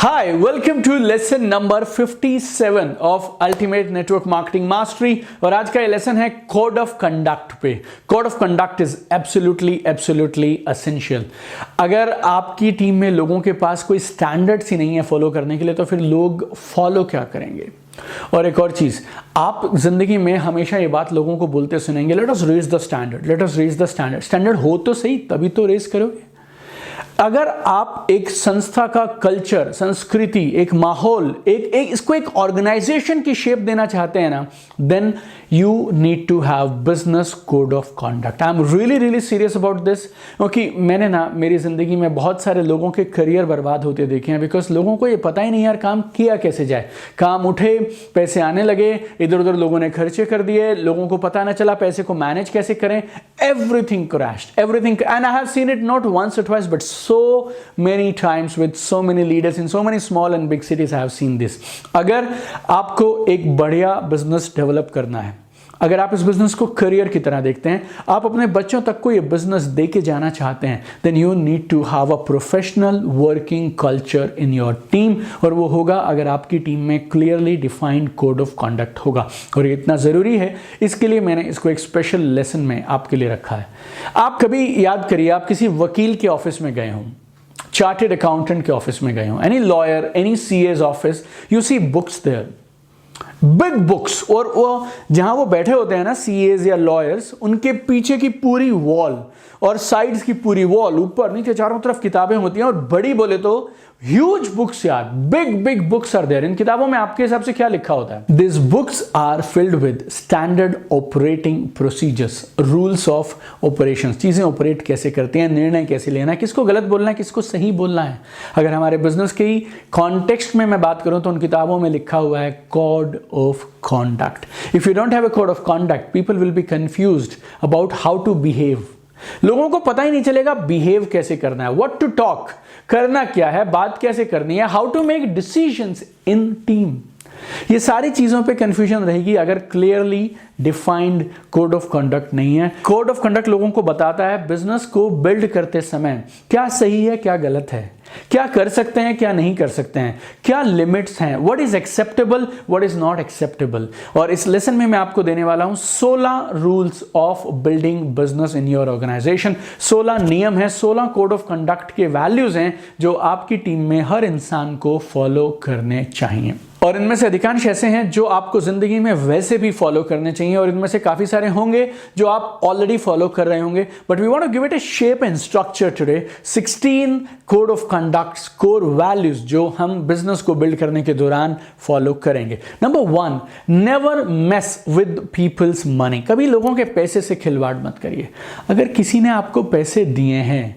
Hi, welcome to lesson number 57 of Ultimate Network Marketing Mastery। और आज का ये लेसन है कोड ऑफ कंडक्ट पे। Code of conduct is absolutely essential. अगर आपकी टीम में लोगों के पास कोई स्टैंडर्ड्स ही नहीं है फॉलो करने के लिए, तो फिर लोग फॉलो क्या करेंगे। और एक और चीज, आप जिंदगी में हमेशा ये बात लोगों को बोलते सुनेंगे, let us raise the standard, let us raise the standard. Standard हो तो सही, तभी तो रेज करोगे। अगर आप एक संस्था का कल्चर, संस्कृति, एक माहौल, इसको एक ऑर्गेनाइजेशन की शेप देना चाहते हैं ना, then you need to have business code of conduct. I am really serious about this, क्योंकि मैंने ना मेरी जिंदगी में बहुत सारे लोगों के करियर बर्बाद होते देखे हैं, बिकॉज लोगों को ये पता ही नहीं यार काम किया कैसे जाए। काम उठे, पैसे आने लगे, इधर उधर लोगों ने खर्चे कर दिए, लोगों को पता ना चला पैसे को मैनेज कैसे करें। Everything crashed, everything. And I have seen it not once or twice but so many times with so many leaders in so many small and big cities. I have seen this. अगर आपको एक बढ़िया business develop करना है, अगर आप इस business को करियर की तरह देखते हैं, आप अपने बच्चों तक को ये बिजनेस दे के जाना चाहते हैं, then you need to have a professional working culture in your team. और वो होगा अगर आपकी टीम में clearly defined code of conduct होगा। और ये इतना ज़रूरी है, इसके लिए मैंने इसको एक स्पेशल लेसन में आपके लिए रखा है। आप कभी याद करिए, आप किसी वकील के ऑफिस में गए हों, चार्टेड अकाउंटेंट के ऑफिस में गए हों, any lawyer, any CA's office, you see books there, big books. और वो जहां वो बैठे होते हैं ना, सीए's या लॉयर्स, उनके पीछे की पूरी वॉल और साइड्स की पूरी वॉल, ऊपर नीचे चारों तरफ किताबें होती हैं, और बड़ी बोले तो ह्यूज बुक्स यार, बिग बुक्स आर देयर। इन किताबों में आपके हिसाब से क्या लिखा होता है? This books are filled with standard operating procedures, rules of operations, चीजें ऑपरेट कैसे करती हैं, निर्णय कैसे लेना है, किसको गलत बोलना है, किसको सही बोलना है। अगर हमारे बिजनेस के ही कॉन्टेक्स्ट में मैं बात करूं, तो उन किताबों में लिखा हुआ है code of conduct. If you don't have a code of conduct, people will be confused about how to behave. लोगों को पता ही नहीं चलेगा बिहेव कैसे करना है, व्हाट टू टॉक, करना क्या है, बात कैसे करनी है, how to make decisions in team. ये सारी चीजों पे कंफ्यूजन रहेगी अगर clearly defined code of conduct नहीं है। कोड ऑफ कंडक्ट लोगों को बताता है बिजनेस को बिल्ड करते समय क्या सही है, क्या गलत है, क्या कर सकते हैं, क्या नहीं कर सकते हैं, क्या लिमिट्स हैं, what is acceptable, what is not acceptable. और इस लेसन में मैं आपको देने वाला हूं 16 rules of building business in your organisation. 16 नियम है, 16 कोड ऑफ कंडक्ट के वैल्यूज हैं जो आपकी टीम में हर इंसान को फॉलो करने चाहिए। और इनमें से अधिकांश ऐसे हैं जो आपको जिंदगी में वैसे भी फॉलो करने चाहिए, और इनमें से काफी सारे होंगे जो आप ऑलरेडी फॉलो कर रहे होंगे, but we want to give it a shape and structure today. 16 code of conduct, core values जो हम बिजनेस को बिल्ड करने के दौरान फॉलो करेंगे। Number 1, never mess with peoples money. कभी लोगों के पैसे से खिलवाड़ मत करिए। अगर किसी ने आपको पैसे दिए हैं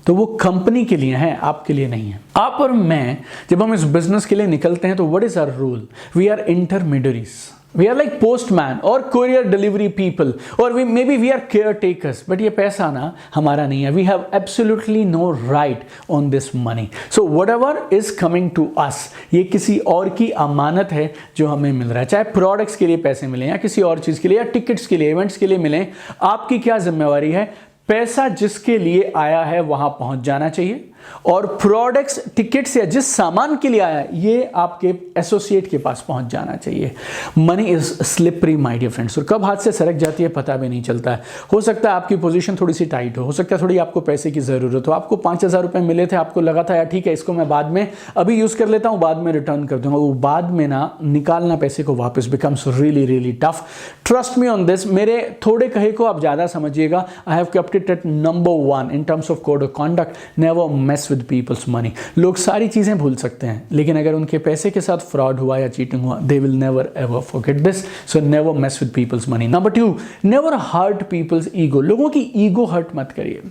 तो वो कंपनी के लिए है, आपके लिए नहीं है। आप और मैं जब हम इस बिजनेस के लिए निकलते हैं, तो what is our rule? We are intermediaries, we are like postman और कोरियर डिलीवरी पीपल, और maybe we are caretakers, but ये पैसा ना हमारा नहीं है। We have absolutely no right on this money. So whatever is coming to us, ये किसी और की अमानत है जो हमें मिल रहा है। चाहे प्रोडक्ट्स के लिए पैसे मिले या किसी और चीज के लिए, या टिकट्स के लिए, इवेंट्स के लिए मिले, आपकी क्या जिम्मेवारी है? पैसा जिसके लिए आया है वहां पहुंच जाना चाहिए, और प्रोडक्ट्स, टिकट्स या जिस सामान के लिए आया है, ये आपके एसोसिएट के पास पहुंच जाना चाहिए। Money is slippery my dear friends, और कब हाथ से सरक जाती है पता भी नहीं चलता है। हो सकता है आपकी पोजीशन थोड़ी सी टाइट हो सकता है थोड़ी आपको पैसे की जरूरत हो, आपको 5000 रुपए मिले थे, आपको लगा था यार ठीक है इसको मैं बाद में अभी यूज कर लेता हूं, बाद में रिटर्न कर दूंगा। वो बाद में ना निकालना पैसे को वापस becomes really tough. Trust me on this, मेरे थोड़े कहे को आप ज्यादा समझिएगा। I have kept it at number 1 in terms of code of conduct, never mess with people's money। लोग सारी चीजें भूल सकते हैं, लेकिन अगर उनके पैसे के साथ फ्रॉड हुआ या चीटिंग हुआ, they will never ever forget this। So never mess with people's money। Number 2, never hurt people's ego। लोगों की ईगो हर्ट मत करिए।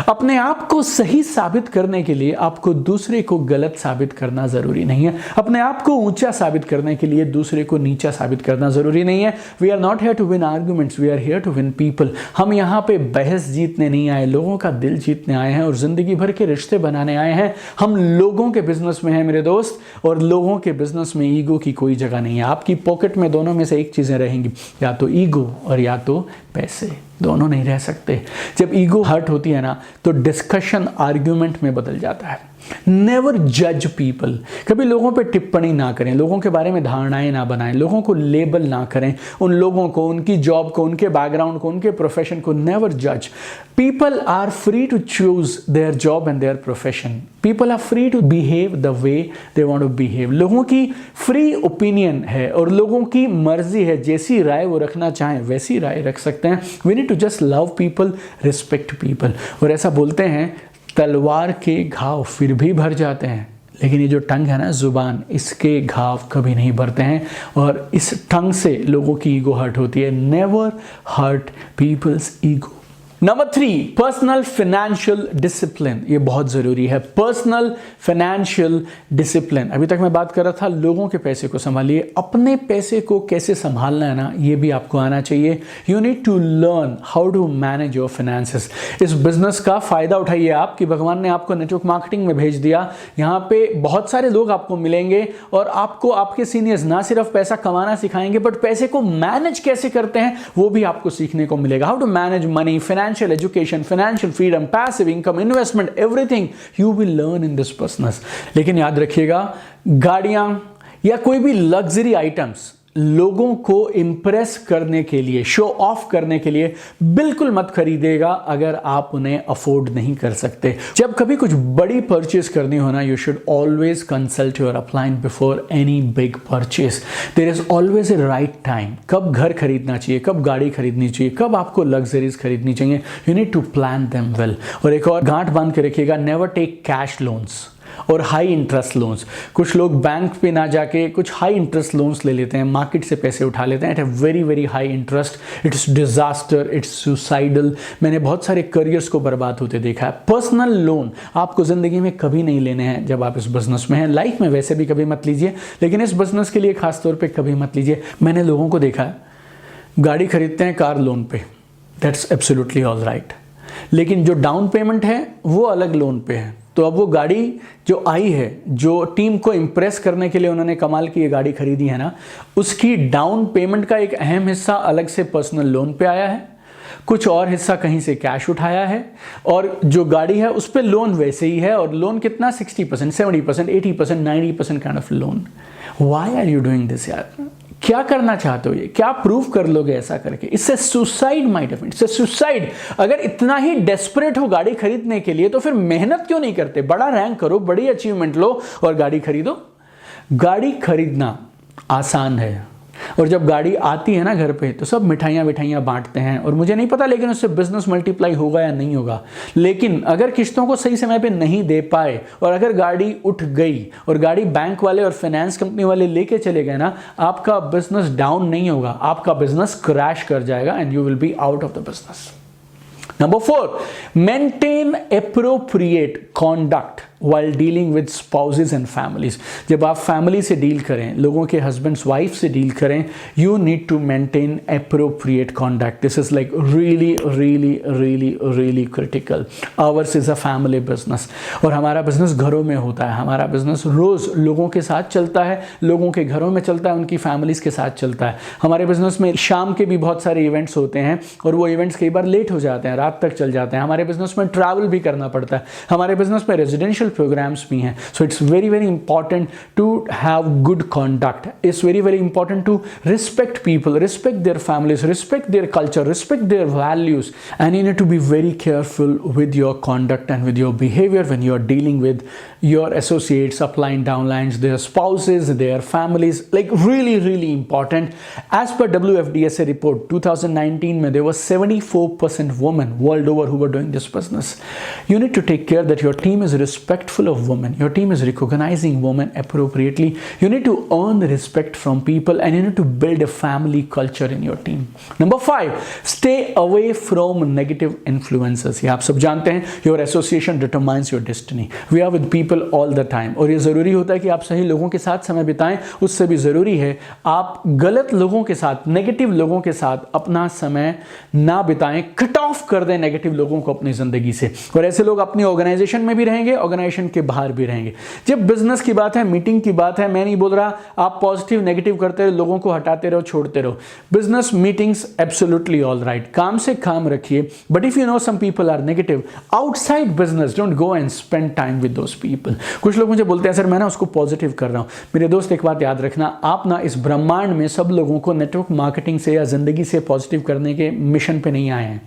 अपने आप को सही साबित करने के लिए आपको दूसरे को गलत साबित करना जरूरी नहीं है। अपने आप को ऊंचा साबित करने के लिए दूसरे को नीचा साबित करना जरूरी नहीं है। We are not here to win arguments, we are here to win people. हम यहाँ पे बहस जीतने नहीं आए, लोगों का दिल जीतने आए हैं और जिंदगी भर के रिश्ते बनाने आए हैं। हम लोगों के बिजनेस में हैं मेरे दोस्त, और लोगों के बिजनेस में ईगो की कोई जगह नहीं है। आपकी पॉकेट में दोनों में से एक चीजें रहेंगी, या तो ईगो और या तो पैसे, दोनों नहीं रह सकते। जब ईगो हर्ट होती है ना, तो डिस्कशन आर्ग्यूमेंट में बदल जाता है। नेवर जज पीपल, कभी लोगों पे टिप्पणी ना करें, लोगों के बारे में धारणाएं ना बनाएं, लोगों को लेबल ना करें, उन लोगों को, उनकी जॉब को, उनके बैकग्राउंड को, उनके प्रोफेशन को नेवर जज। People are free to choose their job and their profession, people are free to behave the way they want to behave. लोगों की फ्री ओपिनियन है और लोगों की मर्जी है, जैसी राय वो रखना चाहें वैसी राय रख सकते हैं। We need to just love people, respect people. और ऐसा बोलते हैं तलवार के घाव फिर भी भर जाते हैं, लेकिन ये जो टंग है ना, जुबान, इसके घाव कभी नहीं भरते हैं और इस टंग से लोगों की ईगो हर्ट होती है। Never hurt people's ego. Number 3, personal financial discipline. ये बहुत ज़रूरी है, पर्सनल फाइनेंशियल डिसिप्लिन। अभी तक मैं बात कर रहा था लोगों के पैसे को संभालिए, अपने पैसे को कैसे संभालना है ना, ये भी आपको आना चाहिए। You need to learn how to manage your finances. इस बिजनेस का फ़ायदा उठाइए आप कि भगवान ने आपको नेटवर्क मार्केटिंग में भेज दिया। यहाँ पे बहुत सारे लोग आपको मिलेंगे और आपको आपके सीनियर्स ना सिर्फ पैसा कमाना सिखाएंगे, बट पैसे को मैनेज कैसे करते हैं वो भी आपको सीखने को मिलेगा। How to manage money, financial education, financial freedom, passive income, investment, everything you will learn in this business। लेकिन याद रखिएगा, गाड़ियां या कोई भी लग्जरी आइटम्स लोगों को इंप्रेस करने के लिए, शो ऑफ करने के लिए बिल्कुल मत खरीदेगा अगर आप उन्हें अफोर्ड नहीं कर सकते। जब कभी कुछ बड़ी परचेज करनी हो ना, you should always consult your upline before any big purchase. There is always a right time, कब घर खरीदना चाहिए, कब गाड़ी खरीदनी चाहिए, कब आपको लग्जरीज खरीदनी चाहिए। You need to plan them well. और एक और गांठ बांध के रखिएगा, नेवर टेक कैश लोन्स और हाई इंटरेस्ट लोन्स। कुछ लोग बैंक पे ना जाके कुछ हाई इंटरेस्ट लोन्स ले लेते हैं, मार्केट से पैसे उठा लेते हैं at a very very high interest. It's disaster, it's suicidal. मैंने बहुत सारे करियर्स को बर्बाद होते देखा है। पर्सनल लोन आपको जिंदगी में कभी नहीं लेने हैं जब आप इस बिजनेस में हैं। लाइफ में वैसे भी कभी मत लीजिए, लेकिन इस बिजनेस के लिए खास तौर पे कभी मत लीजिए। मैंने लोगों को देखा है गाड़ी खरीदते हैं कार लोन पे, दैट्स एब्सोल्युटली ऑल राइट, लेकिन जो डाउन पेमेंट है वो अलग लोन पे है। तो अब वो गाड़ी जो आई है, जो टीम को इम्प्रेस करने के लिए उन्होंने कमाल की ये गाड़ी खरीदी है ना, उसकी डाउन पेमेंट का एक अहम हिस्सा अलग से पर्सनल लोन पे आया है, कुछ और हिस्सा कहीं से कैश उठाया है, और जो गाड़ी है उस पर लोन वैसे ही है। और लोन कितना, 60%, 70%, 80%, 90% kind of loan. Why are you doing this यार? क्या करना चाहते हो? ये क्या प्रूव कर लोगे ऐसा करके? इससे सुसाइड माइट हैव, इससे सुसाइड। अगर इतना ही डेस्परेट हो गाड़ी खरीदने के लिए तो फिर मेहनत क्यों नहीं करते? बड़ा रैंक करो, बड़ी अचीवमेंट लो और गाड़ी खरीदो। गाड़ी खरीदना आसान है, और जब गाड़ी आती है ना घर पे तो सब मिठाइयाँ बांटते हैं, और मुझे नहीं पता लेकिन उससे बिजनेस मल्टीप्लाई होगा या नहीं होगा। लेकिन अगर किस्तों को सही समय पे नहीं दे पाए और अगर गाड़ी उठ गई और गाड़ी बैंक वाले और फाइनेंस कंपनी वाले लेके चले गए ना, आपका बिजनेस डाउन नहीं होगा, आपका बिजनेस क्रैश कर जाएगा and you will be out of the business. Number 4, maintain appropriate conduct while dealing with spouses and families। जब आप फैमिली से डील करें, लोगों के हस्बैंड्स वाइफ से डील करें, you need to maintain appropriate conduct। This is like really really really really critical। Ours is a family business, और हमारा बिजनेस घरों में होता है। हमारा बिजनेस रोज लोगों के साथ चलता है, लोगों के घरों में चलता है, उनकी फैमिलीज के साथ चलता है। हमारे बिजनेस में शाम के भी बहुत सारे इवेंट्स होते हैं और वो इवेंट्स कई बार लेट हो जाते हैं, रात तक चल जाते हैं। हमारे बिजनेस में ट्रैवल भी करना पड़ता है, हमारे बिजनेस में रेजिडेंशियल प्रोग्राम्स भी हैं। So it's very very important to have good conduct. It's very very important to respect people, respect their families, respect their culture, respect their values, and you need to be very careful with your conduct and with your behaviour when you are dealing with your associates, upline, downlines, their spouses, their families. Like really really important। As per WFDSA report 2019 में there was 74% women world over who were doing this business। You need to take care that your team is respectful of women, your team is recognizing women appropriately, you need to earn respect from people, and you need to build a family culture in your team। Number 5, stay away from negative influences। ये आप सब जानते हैं, your association determines your destiny। We are with people all the time, और ये ज़रूरी होता है कि आप सही लोगों के साथ समय बिताएं। उससे भी ज़रूरी है आप गलत लोगों के साथ, नेगेटिव लोगों के साथ अपना समय ना बिताएं। कट ऑफ कर दें नेगेटिव लोगों को अपनी ज़िंदगी से। और ऐसे लोग अपनी ऑर्गेनाइजेशन में भी रहेंगे, ऑर्गेनाइजेशन ऑर्गेनाइजेशन के बाहर भी रहेंगे। जब बिजनेस की बात है, मीटिंग की बात है, मैं नहीं बोल रहा आप पॉजिटिव नेगेटिव करते रहो, लोगों को हटाते रहो, छोड़ते रहो। Business meetings absolutely all right, काम से काम रखिए, but if you know some people are negative outside business, don't go and spend time with those people. कुछ लोग मुझे बोलते हैं सर मैं ना उसको पॉजिटिव कर रहा हूं। मेरे दोस्त एक बात याद रखना, आप ना इस ब्रह्मांड में सब लोगों को नेटवर्क मार्केटिंग से या जिंदगी से पॉजिटिव करने के मिशन पे नहीं आए हैं।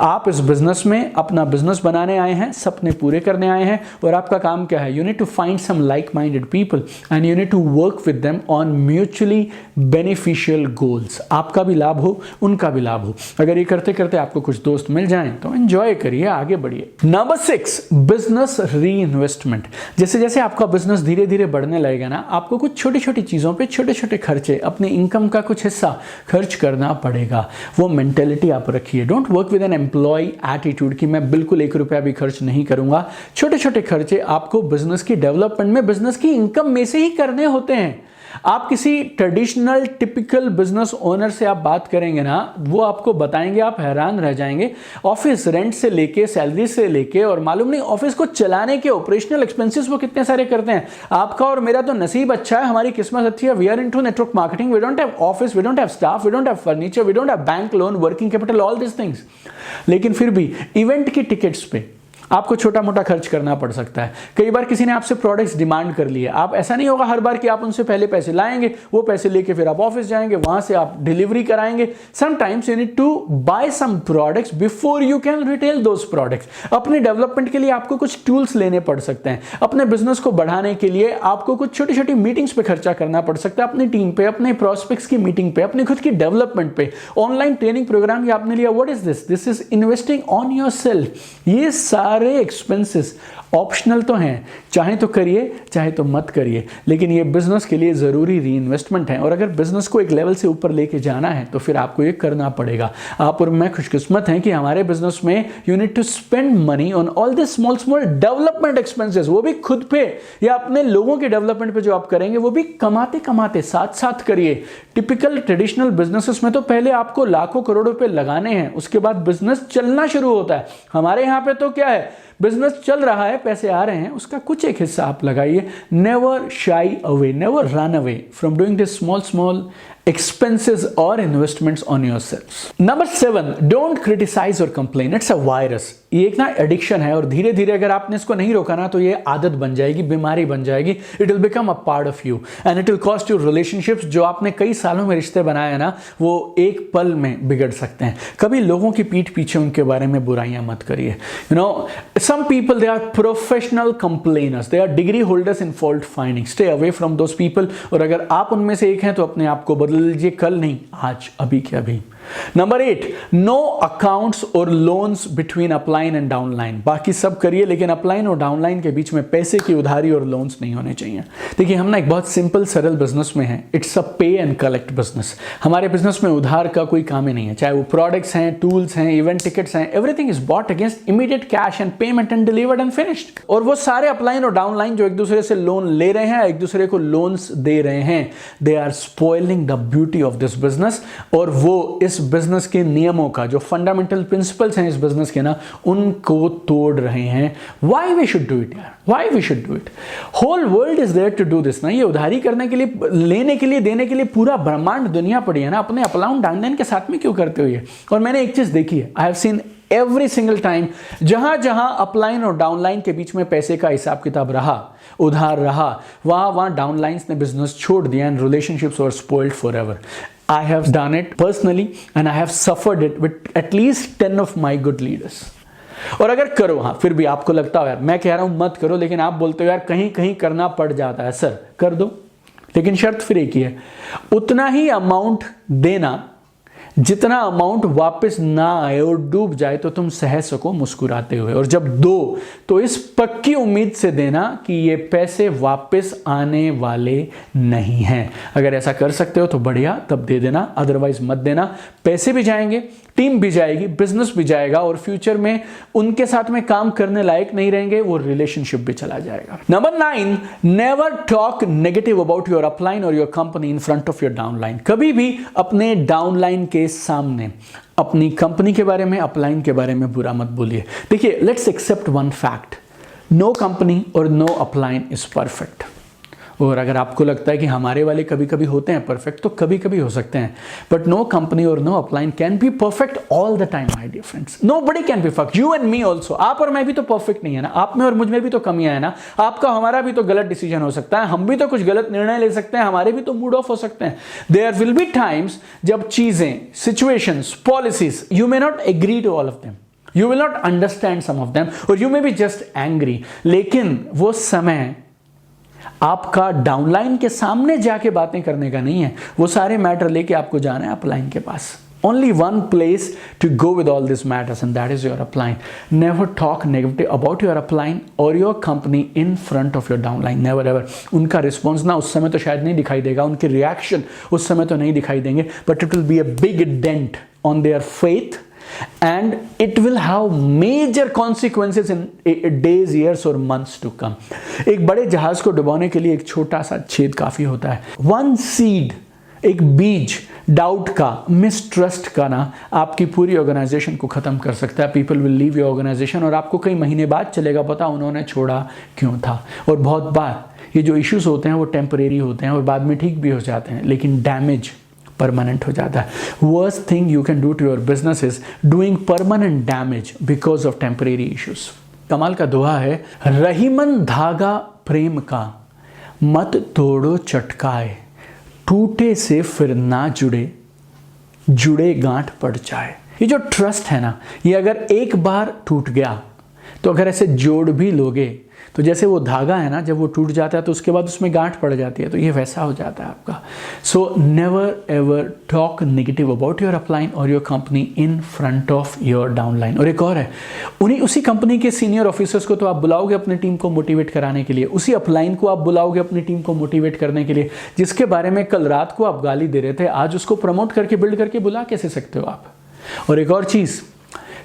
आप इस बिजनेस में अपना बिजनेस बनाने आए हैं, सपने पूरे करने आए हैं, और आपका काम क्या है? You need to find some like minded people and you need to work with them on mutually beneficial goals. आपका भी लाभ हो, उनका भी लाभ हो। अगर ये करते करते आपको कुछ दोस्त मिल जाएं तो एंजॉय करिए, आगे बढ़िए। नंबर 6, बिजनेस री इन्वेस्टमेंट। जैसे जैसे आपका बिजनेस धीरे धीरे बढ़ने लगेगा ना, आपको कुछ छोटी छोटी चीजों पे छोटे छोटे खर्चे, अपने इनकम का कुछ हिस्सा खर्च करना पड़ेगा। वो मेंटेलिटी आप रखिए। Don't work with an employ attitude कि मैं बिल्कुल 1 रुपया भी खर्च नहीं करूंगा। छोटे छोटे खर्चे आपको बिजनेस की डेवलपमेंट में, बिजनेस की इनकम में से ही करने होते हैं। आप किसी ट्रेडिशनल टिपिकल बिजनेस ओनर से आप बात करेंगे ना, वो आपको बताएंगे, आप हैरान रह जाएंगे। ऑफिस रेंट से लेके, सैलरी से लेके, और मालूम नहीं ऑफिस को चलाने के ऑपरेशनल एक्सपेंसेस वो कितने सारे करते हैं। आपका और मेरा तो नसीब अच्छा है, हमारी किस्मत अच्छी है। We are into network marketing, we don't have office, we don't have staff, we don't have furniture, we don't have bank loan, working capital, all this things. लेकिन फिर भी इवेंट की टिकट्स पे आपको छोटा मोटा खर्च करना पड़ सकता है। कई बार किसी ने आपसे प्रोडक्ट्स डिमांड कर लिए, आप ऐसा नहीं होगा हर बार कि आप उनसे पहले पैसे लाएंगे, वो पैसे लेके फिर आप ऑफिस जाएंगे, वहां से आप डिलीवरी कराएंगे। Sometimes you need to buy some products before you can retail those products. अपने डेवलपमेंट के लिए आपको कुछ टूल्स लेने पड़ सकते हैं। अपने बिजनेस को बढ़ाने के लिए आपको कुछ छोटी छोटी मीटिंग्स पे खर्चा करना पड़ सकता है, अपनी टीम पे, अपने प्रोस्पेक्ट्स की मीटिंग पे, अपनी खुद की डेवलपमेंट पे। ऑनलाइन ट्रेनिंग प्रोग्राम ये आपने लिया, what is this? This is investing on yourself. ये सारे एक्सपेंसेस ऑप्शनल तो हैं, चाहे तो करिए चाहे तो मत करिए, लेकिन ये बिजनेस के लिए जरूरी री इन्वेस्टमेंट है। और अगर बिजनेस को एक लेवल से ऊपर लेके जाना है तो फिर आपको ये करना पड़ेगा। आप और मैं खुशकिस्मत हैं कि हमारे बिजनेस में you need to spend money on all this small small development expenses, वो भी खुद पे या अपने लोगों के डेवलपमेंट पे जो आप करेंगे वो भी कमाते कमाते साथ साथ करिए। टिपिकल ट्रेडिशनल बिजनेसेस में तो पहले आपको लाखों करोड़ों रुपए लगाने हैं, उसके बाद बिजनेस चलना शुरू होता है। हमारे यहां पे तो क्या है, बिजनेस चल रहा है, पैसे आ रहे हैं, उसका कुछ एक हिस्सा आप लगाइए। Never shy away, never run away from doing this small small expenses or investments on yourselves. Number 7, don't criticize or complain. It's a virus. ये एक ना एडिक्शन है, और धीरे धीरे अगर आपने इसको नहीं रोका ना तो ये आदत बन जाएगी, बीमारी बन जाएगी। It will become a part of you and it will cost you relationships. जो आपने कई सालों में रिश्ते बनाए हैं ना, वो एक पल में बिगड़ सकते हैं। कभी लोगों की पीठ पीछे उनके बारे में बुराइयां मत करिए। You know, some people they are professional complainers, they are degree holders in fault finding. Stay away from those people. और अगर आप उनमें से एक हैं तो अपने आप को बदल लीजिए, कल नहीं आज, अभी के अभी। नंबर 8, नो अकाउंट्स और loans between upline and downline. बाकी सब करिए, लेकिन अपलाइन और डाउनलाइन के बीच में पैसे की उधारी और लोन्स नहीं होने चाहिए। देखिए, हम ना एक बहुत सिंपल सरल बिजनेस में है। इट्स अ पे एंड कलेक्ट बिजनेस। हमारे बिजनेस में उधार का कोई काम ही नहीं है, चाहे वो प्रोडक्ट्स हैं, टूल्स हैं, इवेंट टिकट्स हैं, everything is bought against immediate cash and payment and delivered and finished. और वो सारे अपलाइन और डाउनलाइन जो एक दूसरे से लोन ले रहे हैं, एक दूसरे को लोन्स दे रहे हैं, they are spoiling the beauty of this business. और वो इस बिजनेस के नियमों का, जो फंडामेंटल प्रिंसिपल्स हैं इस बिजनेस के ना, उनको तोड़ रहे हैं। Why we should do it यार, why we should do it? Whole world is there to do this ना। ये उधारी करने के लिए, लेने के लिए, देने के लिए पूरा ब्रह्मांड दुनिया पड़ी है ना। अपने अपलाउन डाउनलाइन के साथ में क्यों करते हो ये? और मैंने एक चीज देखी है, I have seen every single time, जहां जहां अपलाइन और डाउनलाइन के बीच में पैसे का हिसाब किताब रहा, उधार रहा, वहां डाउनलाइंस ने बिजनेस छोड़ दिया and relationships were spoiled forever. I have done it personally and I have suffered it with at least 10 of my good leaders. और अगर करो, हाँ फिर भी आपको लगता हो यार, मैं कह रहा हूं मत करो, लेकिन आप बोलते हो यार कहीं कहीं करना पड़ जाता है, सर कर दो, लेकिन शर्त फिर एक ही है, उतना ही अमाउंट देना जितना अमाउंट वापस ना आए और डूब जाए तो तुम सह सको मुस्कुराते हुए। और जब दो तो इस पक्की उम्मीद से देना कि ये पैसे वापस आने वाले नहीं हैं। अगर ऐसा कर सकते हो तो बढ़िया, तब दे देना, अदरवाइज मत देना। पैसे भी जाएंगे, टीम भी जाएगी, बिजनेस भी जाएगा, और फ्यूचर में उनके साथ में काम करने लायक नहीं रहेंगे, वो रिलेशनशिप भी चला जाएगा। Number 9, never talk negative about your upline और your company in front of your downline. कभी भी अपने डाउनलाइन के सामने अपनी कंपनी के बारे में, अपलाइन के बारे में बुरा मत बोलिए। देखिए, let's accept one fact, no company और नो अपलाइन इज परफेक्ट। और अगर आपको लगता है कि हमारे वाले कभी कभी होते हैं परफेक्ट, तो कभी कभी हो सकते हैं, बट नो कंपनी और no upline can be perfect all the time my dear friends. Nobody can be perfect, you and me also. आप और मैं भी तो परफेक्ट नहीं है ना, आप में और मुझ में भी तो कमियां है ना। आपका हमारा भी तो गलत डिसीजन हो सकता है, हम भी तो कुछ गलत निर्णय ले सकते हैं, हमारे भी तो मूड ऑफ हो सकते हैं। देयर विल बी टाइम्स जब चीजें, situations, policies, you may not agree to all of them, you will not understand some of them, और you may be just angry. लेकिन वो समय आपका डाउनलाइन के सामने जाके बातें करने का नहीं है, वो सारे मैटर लेके आपको जाना है अपलाइन के पास। Only one place to go with all these matters, and that is your upline. Never talk negative about your upline or your company in front of your downline. Never ever. उनका response ना उस समय तो शायद नहीं दिखाई देगा, उनके रिएक्शन उस समय तो नहीं दिखाई देंगे, but it will be a big dent on their faith, and it will have major consequences in days, years or months to come. एक बड़े जहाज को डुबोने के लिए एक छोटा सा छेद काफी होता है। One seed, एक बीज डाउट का, मिसट्रस्ट का ना आपकी पूरी ऑर्गेनाइजेशन को खत्म कर सकता है। People will leave your organisation, और आपको कई महीने बाद चलेगा पता उन्होंने छोड़ा क्यों था। और बहुत बार ये जो इश्यूज होते हैं वो टेम्परेरी होते हैं और बाद में ठीक भी हो जाते हैं, लेकिन डैमेज परमानेंट हो जाता है। Worst thing you can do to your business is doing permanent damage because of temporary issues. कमाल का दोहा है, रहीमन धागा प्रेम का, मत तोड़ो चटकाए, टूटे से फिर ना जुड़े, जुड़े गांठ पड़ जाए। ये जो ट्रस्ट है ना, ये अगर एक बार टूट गया तो अगर ऐसे जोड़ भी लोगे तो जैसे वो धागा है ना, जब वो टूट जाता है तो उसके बाद उसमें गांठ पड़ जाती है, तो ये वैसा हो जाता है आपका। So never ever talk negative about your upline और your company in front of your downline. और एक और है, उसी कंपनी के सीनियर ऑफिसर्स को तो आप बुलाओगे अपनी टीम को मोटिवेट कराने के लिए, उसी अपलाइन को आप बुलाओगे अपनी टीम को मोटिवेट करने के लिए, जिसके बारे में कल रात को आप गाली दे रहे थे, आज उसको प्रमोट करके बिल्ड करके बुला कैसे सकते हो आप। और एक और चीज़,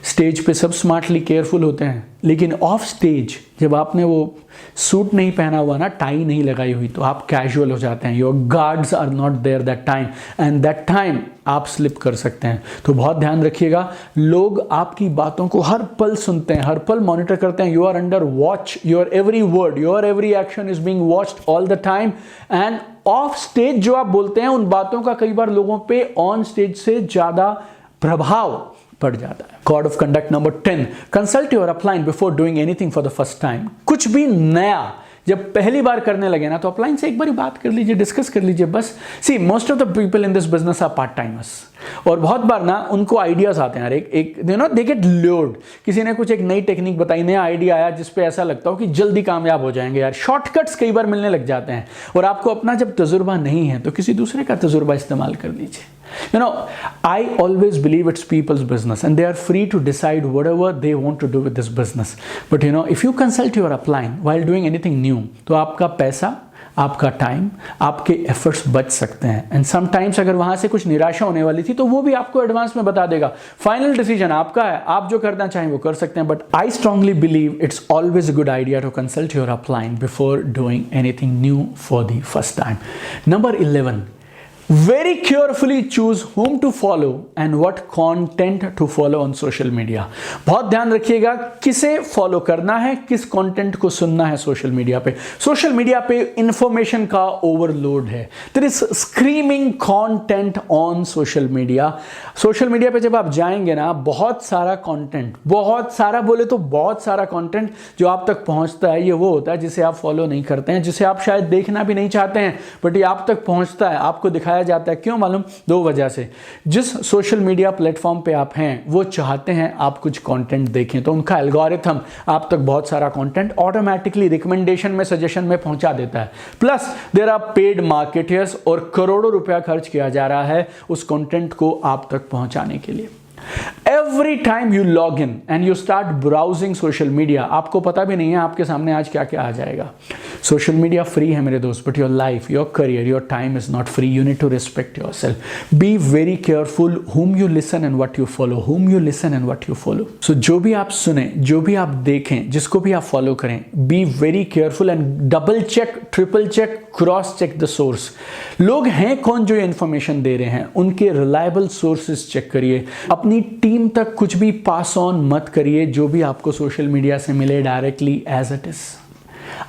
स्टेज पे सब स्मार्टली केयरफुल होते हैं, लेकिन ऑफ स्टेज जब आपने वो सूट नहीं पहना हुआ ना, टाई नहीं लगाई हुई, तो आप कैजुअल हो जाते हैं। Your guards are not there that time, and that time आप स्लिप कर सकते हैं। तो बहुत ध्यान रखिएगा, लोग आपकी बातों को हर पल सुनते हैं, हर पल मॉनिटर करते हैं। You are under watch, your every word, your every action is being watched all the time. And off stage जो आप बोलते हैं, उन बातों का कई बार लोगों पे ऑन स्टेज से ज्यादा प्रभाव पड़ जाता है। Code of conduct number 10, consult your upline before doing anything for the first time. कुछ भी नया जब पहली बार करने लगे ना, तो अपलाइन से एक बार बात कर लीजिए, डिस्कस कर लीजिए बस। See, most of the people in this business are part timers, और बहुत बार ना उनको आइडियाज आते हैं, एक you know they get lured. किसी ने कुछ एक नई टेक्निक बताई, नया आइडिया आया जिस पे ऐसा लगता हो कि जल्दी कामयाब हो जाएंगे यार, शॉर्टकट्स कई बार मिलने लग जाते हैं। और आपको अपना जब तजुर्बा नहीं है तो किसी दूसरे का तजुर्बा इस्तेमाल कर लीजिए। You know, I always believe it's people's business and they are free to decide whatever they want to do with this business. But you know, if you consult your upline while doing anything new, तो आपका पैसा, आपका time, आपके efforts बच सकते हैं। And sometimes अगर वहां से कुछ निराशा होने वाली थी तो वो भी आपको एडवांस में बता देगा। फाइनल डिसीजन आपका है, आप जो करना चाहें वो कर सकते हैं। But I strongly believe it's always a good idea to consult your upline before doing anything new for the first time. Number 11, very carefully choose whom to follow and what content to follow on social media। बहुत ध्यान रखिएगा किसे follow करना है, किस content को सुनना है सोशल मीडिया पे। सोशल मीडिया पे इंफॉर्मेशन का ओवरलोड है, there is screaming content on social media. Social media पे जब आप जाएंगे ना, बहुत सारा कंटेंट, बहुत सारा बोले तो बहुत सारा कंटेंट जो आप तक पहुंचता है, ये वो होता है जिसे आप फॉलो नहीं करते हैं, जिसे आप शायद देखना भी नहीं चाहते हैं, बट ये आप तक पहुंचता है, आपको दिखाया जाता है। क्यों मालूम? 2 वजह से। जिस सोशल मीडिया प्लेटफॉर्म पे आप हैं, वो चाहते हैं आप कुछ कंटेंट देखें, तो उनका एल्गोरिथम आप तक बहुत सारा कंटेंट ऑटोमेटिकली रिकमेंडेशन में, सजेशन में पहुंचा देता है। Plus there are paid marketers, और करोड़ों रुपया खर्च किया जा रहा है उस कंटेंट को आप तक पहुंचाने के लिए। Every time you log in and you start browsing social media, आपको पता भी नहीं है आपके सामने आज क्या क्या आ जाएगा। सोशल मीडिया फ्री है मेरे दोस्त, but your life, your career, your time is not free. You need to respect yourself. Be very careful whom you listen and what you follow, whom you listen and what you follow। So जो भी आप सुने, जो भी आप देखें, जिसको भी आप फॉलो करें, be very careful and double check, triple check, cross check the source. लोग हैं कौन जो ये इंफॉर्मेशन दे रहे हैं, उनके रिलायबल सोर्सेज चेक करिए। अपनी टीम टीम तक कुछ भी पास ऑन मत करिए जो भी आपको सोशल मीडिया से मिले डायरेक्टली एज इट इज।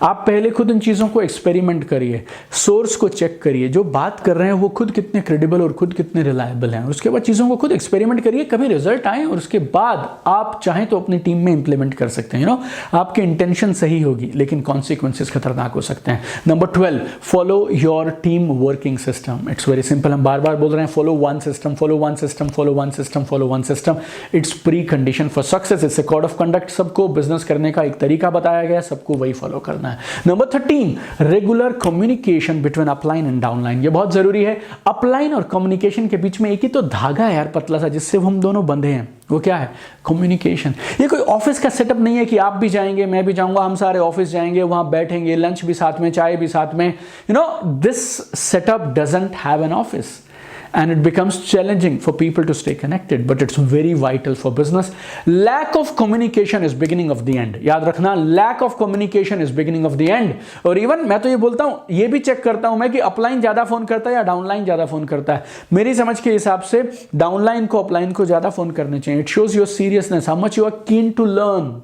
आप पहले खुद इन चीज़ों को एक्सपेरिमेंट करिए, सोर्स को चेक करिए, जो बात कर रहे हैं वो खुद कितने क्रेडिबल और खुद कितने रिलायबल हैं, और उसके बाद चीज़ों को खुद एक्सपेरिमेंट करिए, कभी रिजल्ट आए और उसके बाद आप चाहें तो अपनी टीम में इंप्लीमेंट कर सकते हैं। आपकी इंटेंशन सही होगी लेकिन कॉन्सिक्वेंसेस खतरनाक हो सकते हैं। Number 12, follow your team working system. It's very simple, हम बार बार बोल रहे हैं follow one system, follow one system, follow one system, follow one system. It's pre condition for success. It's a code of conduct. सबको business करने का एक तरीका बताया गया, सबको वही फॉलो करना है। Number 13, regular communication between upline and downline. ये बहुत जरूरी है। अपलाइन और कम्युनिकेशन के बीच में एक ही तो धागा है यार, पतला सा, जिससे हम दोनों बंधे हैं। वो क्या है? कम्युनिकेशन। ये कोई ऑफिस का सेटअप नहीं है कि आप भी जाएंगे, मैं भी जाऊंगा, हम सारे ऑफिस जाएंगे, वहां बैठेंगे, लंच भी साथ में, चाय भी साथ में। This setup doesn't have an office and it becomes challenging for people to stay connected, but it's very vital for business. Lack of communication is beginning of the end. याद रखना, lack of communication is beginning of the end. और even मैं तो ये बोलता हूँ, ये भी चेक करता हूँ मैं कि अपलाइन ज्यादा फोन करता है या डाउनलाइन ज्यादा फोन करता है। मेरी समझ के हिसाब से डाउनलाइन को अपलाइन को ज्यादा फोन करने चाहिए। It shows your seriousness, how much you are keen to learn,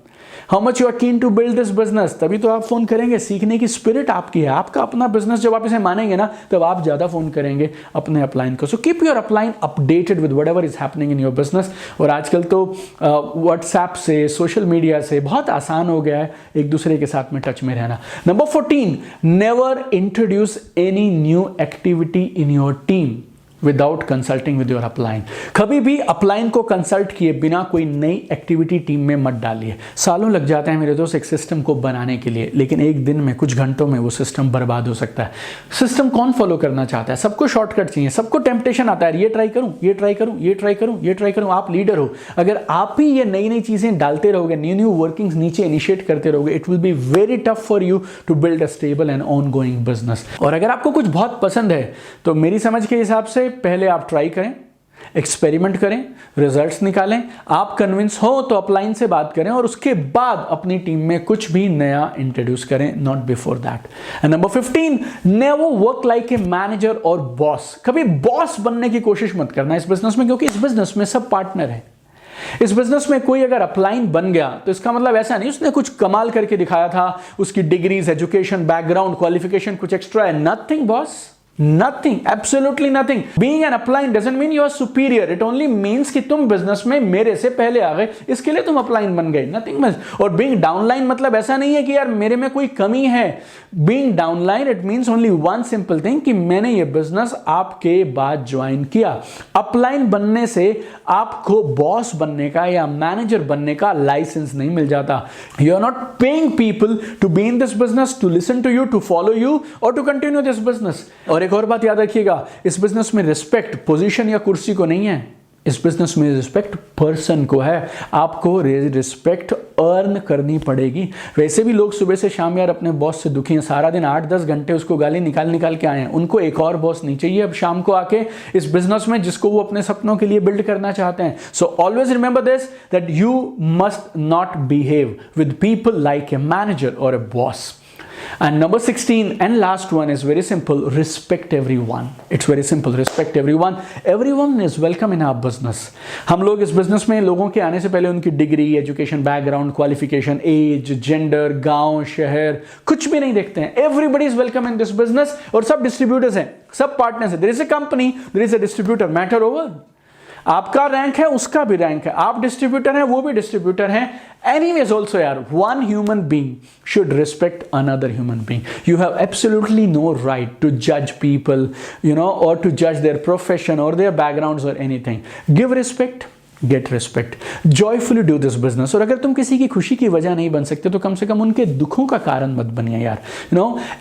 how much you are keen to build this business. तभी तो आप फोन करेंगे। सीखने की स्पिरिट आपकी है, आपका अपना बिजनेस जब आप इसे मानेंगे ना, तब आप ज्यादा फोन करेंगे अपने अपलाइन को। So keep your upline updated with whatever is happening in your business. और आजकल तो व्हाट्सएप से, सोशल मीडिया से बहुत आसान हो गया है एक दूसरे के साथ में टच में रहना। Number 14, never introduce any new activity in your team without consulting with your upline. कभी भी अपलाइन को कंसल्ट किए बिना कोई नई एक्टिविटी टीम में मत डालिए। सालों लग जाते हैं मेरे दोस्त एक सिस्टम को बनाने के लिए, लेकिन एक दिन में, कुछ घंटों में वो सिस्टम बर्बाद हो सकता है। सिस्टम कौन फॉलो करना चाहता है? सबको शॉर्टकट चाहिए, सबको टेम्पटेशन आता है, ये ट्राई करूं, ये ट्राई करूं, ये ट्राई करूं, ये ट्राई करूं। आप लीडर हो, अगर आप ही ये नई नई चीजें डालते रहोगे, न्यू न्यू वर्किंग्स नीचे इनिशिएट करते रहोगे, it will be very tough for you to build a stable and ongoing business. और अगर आपको कुछ बहुत पसंद है तो मेरी समझ के हिसाब से पहले आप ट्राई करें, एक्सपेरिमेंट करें, रिजल्ट्स निकालें। आप कन्विंस हो तो अपलाइन से बात करें और उसके बाद अपनी टीम में कुछ भी नया इंट्रोड्यूस करें, not before that. And number 15, never work like a manager और बॉस। कभी बॉस बनने की कोशिश मत करना इस बिजनेस में, क्योंकि इस बिजनेस में सब पार्टनर है। इस बिजनेस में कोई अगर अपलाइन बन गया तो इसका मतलब ऐसा नहीं उसने कुछ कमाल करके दिखाया था, उसकी डिग्रीज, एजुकेशन, बैकग्राउंड, क्वालिफिकेशन कुछ एक्स्ट्रा है। Nothing boss, nothing, absolutely nothing. Being an upline doesn't mean you are superior. It only means कि तुम बिजनेस में मेरे से पहले आ गए, इसके लिए तुम अपलाइन बन गए, nothing much. और being downline मतलब ऐसा नहीं है कि यार मेरे में कोई कमी है। Being downline it means only one simple thing कि मैंने ये बिजनेस आपके बाद ज्वाइन किया। अपलाइन बनने से आपको बॉस बनने का या मैनेजर बनने का लाइसेंस नहीं मिल जाता। You are not paying people to be in this business, to listen to you, to follow you or to continue this business. और एक और बात याद रखिएगा, इस बिजनेस में रिस्पेक्ट पोजीशन या कुर्सी को नहीं है, इस बिजनेस में रिस्पेक्ट पर्सन को है। आपको रिस्पेक्ट अर्न करनी पड़ेगी। वैसे भी लोग सुबह से शाम यार अपने बॉस से दुखी हैं, सारा दिन 8-10 घंटे उसको गाली निकाल के आए हैं। उनको एक और बॉस नहीं चाहिए अब शाम को आके इस बिजनेस में, जिसको वो अपने सपनों के लिए बिल्ड करना चाहते हैं। So always remember this, that you must not behave with people like a manager और ए boss. And number 16 and last one is very simple, respect everyone. It's very simple, respect everyone. Everyone is welcome in our business. हम लोग इस business में लोगों के आने से पहले उनकी degree, education, background, qualification, age, gender, गांव, शहर कुछ भी नहीं देखते हैं। Everybody is welcome in this business और सब डिस्ट्रीब्यूटर्स हैं, सब पार्टनर्स हैं। There is a company, there is a distributor, matter over. आपका रैंक है, उसका भी रैंक है, आप डिस्ट्रीब्यूटर हैं, वो भी डिस्ट्रीब्यूटर हैं। एनीवेज ऑल्सो यार, one human being should respect another human being. You have absolutely no right to जज पीपल, और टू जज देयर प्रोफेशन और देयर बैकग्राउंड्स और anything. Give respect, get respect, joyfully do this business. और अगर तुम किसी की खुशी की वजह नहीं बन सकते तो कम से कम उनके दुखों का कारण मत बनिए यार।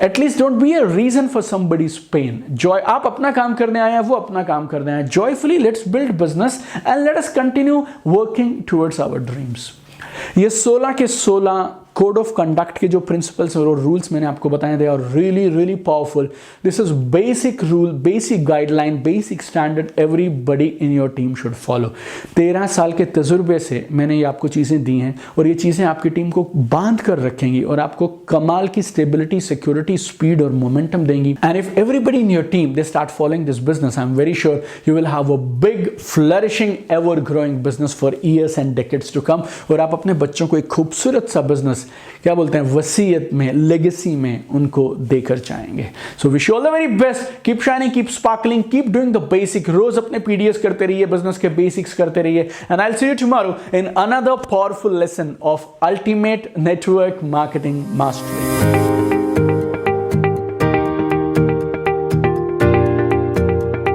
At least don't be a reason for somebody's pain. Joy, आप अपना काम करने आए हैं, वो अपना काम करने आए हैं। Joyfully let's build business and let us continue working towards our dreams. ये 16 के 16 कोड ऑफ कंडक्ट के जो प्रिंसिपल्स और रूल्स मैंने आपको बताए, they are really really powerful. This is basic rule, basic guideline, basic standard everybody in your team should follow. 13 साल के तजुर्बे से मैंने ये आपको चीज़ें दी हैं और ये चीज़ें आपकी टीम को बांध कर रखेंगी और आपको कमाल की स्टेबिलिटी, सिक्योरिटी, स्पीड और मोमेंटम देंगी. And if everybody in your team they start following this business, I am very sure you will have a big flourishing ever growing business for years and decades to come. और आप अपने बच्चों को एक खूबसूरत सा business, क्या बोलते हैं, वसीयत में, लेगेसी में उनको देकर जाएंगे. So wish you all the very best. Keep shining, keep sparkling, keep doing the basic. रोज अपने पीडीएस करते रहिए, बिजनेस के बेसिक्स करते रहिए. And I will see you tomorrow in another powerful lesson of ultimate network marketing mastery.